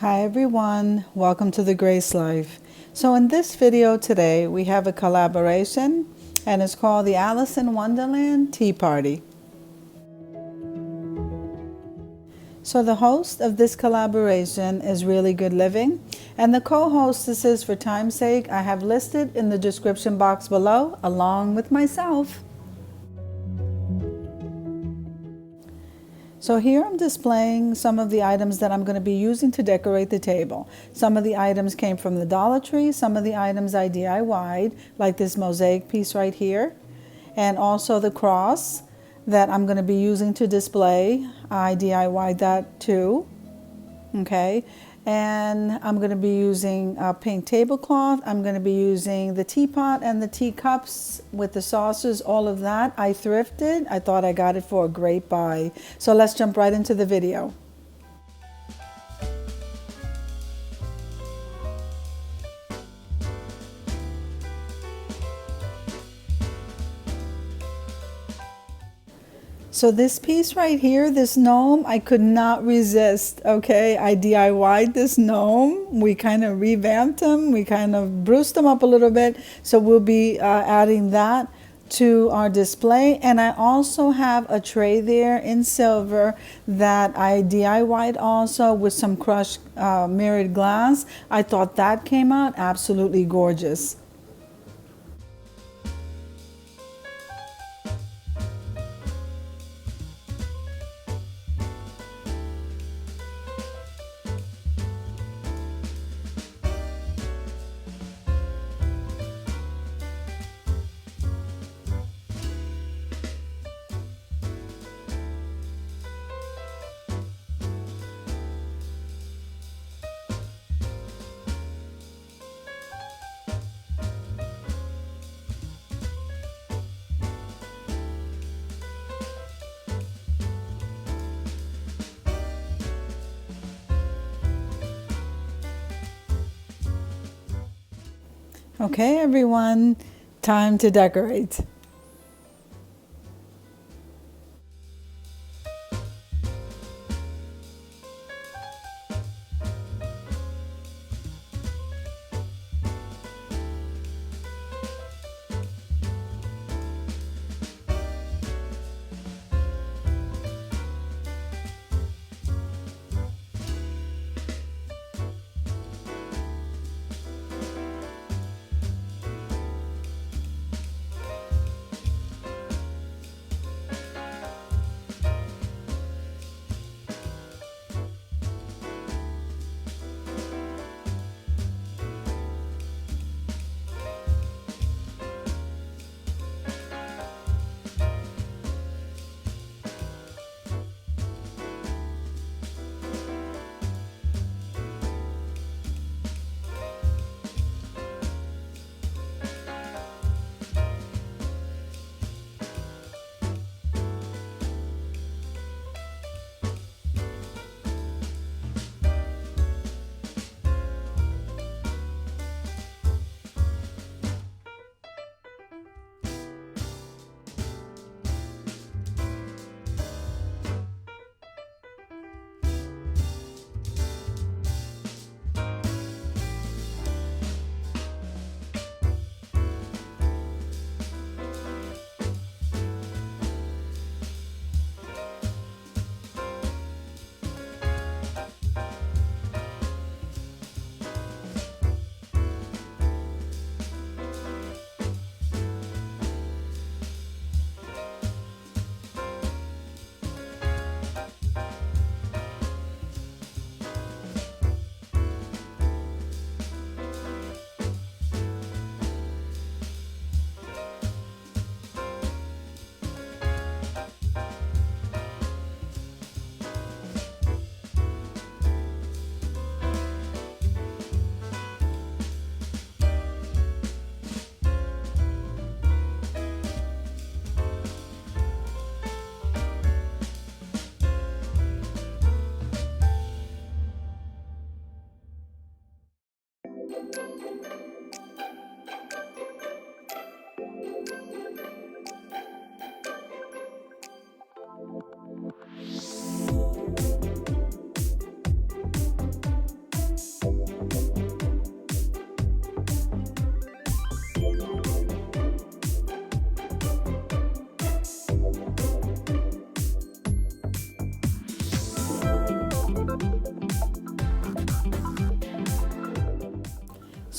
Hi everyone, welcome to the Grace Life. So in this video today we have a collaboration and it's called the Alice in Wonderland Tea Party. So the host of this collaboration is Really Good Living, and the co-hostesses, for time's sake, I have listed in the description box below along with myself. So here I'm displaying some of the items that I'm going to be using to decorate the table. Some of the items came from the Dollar Tree, some of the items I DIY'd, like this mosaic piece right here, and also the cross that I'm going to be using to display. I DIY'd that too, okay? And I'm going to be using a pink tablecloth. I'm going to be using the teapot and the teacups with the saucers, all of that. I thrifted. I thought I got it for a great buy. So let's jump right into the video. So this piece right here, this gnome, I could not resist, okay? I DIY'd this gnome. We kind of revamped him. We kind of bruised him up a little bit. So we'll be adding that to our display. And I also have a tray there in silver that I DIY'd also with some crushed mirrored glass. I thought that came out absolutely gorgeous. Okay, everyone, time to decorate.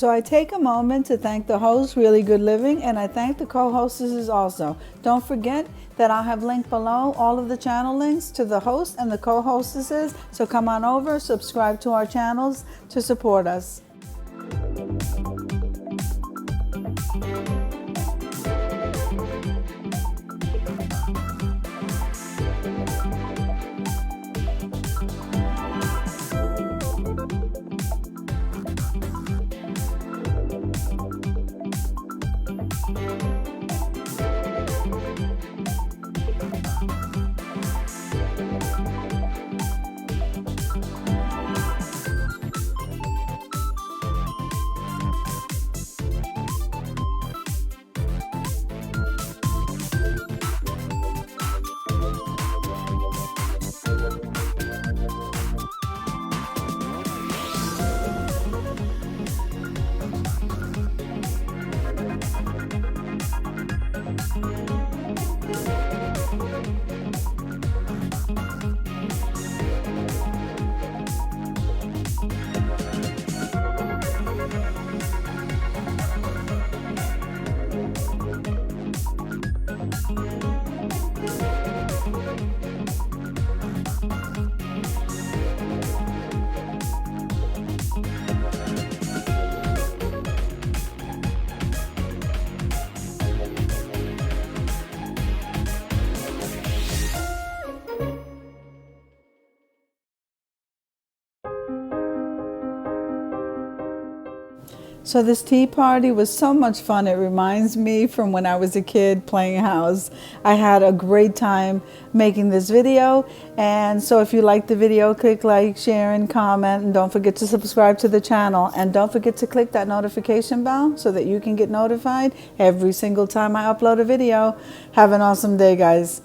So I take a moment to thank the host, Really Good Living, and I thank the co-hostesses also. Don't forget that I'll have linked below all of the channel links to the host and the co-hostesses. So come on over, subscribe to our channels to support us. So this tea party was so much fun. It reminds me from when I was a kid playing house. I had a great time making this video. And so if you like the video, click like, share, and comment. And don't forget to subscribe to the channel. And don't forget to click that notification bell so that you can get notified every single time I upload a video. Have an awesome day, guys.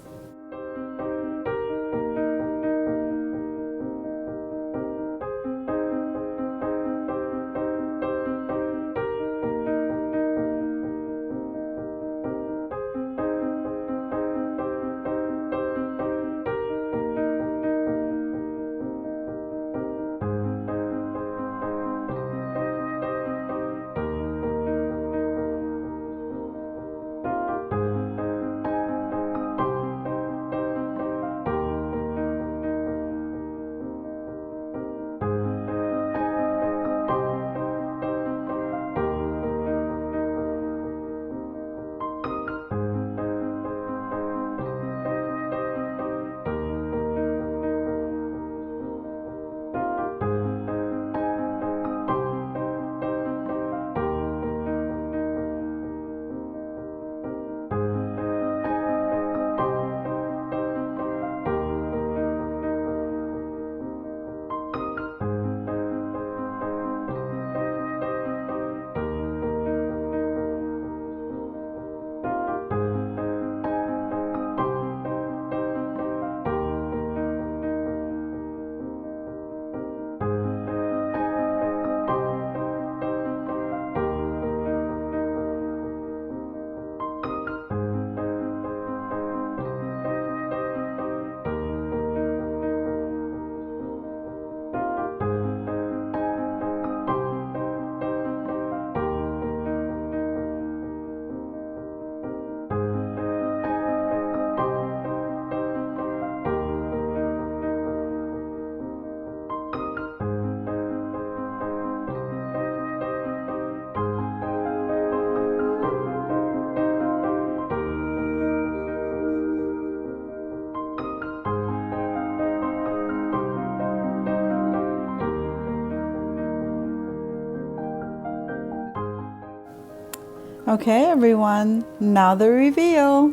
Okay, everyone, now the reveal.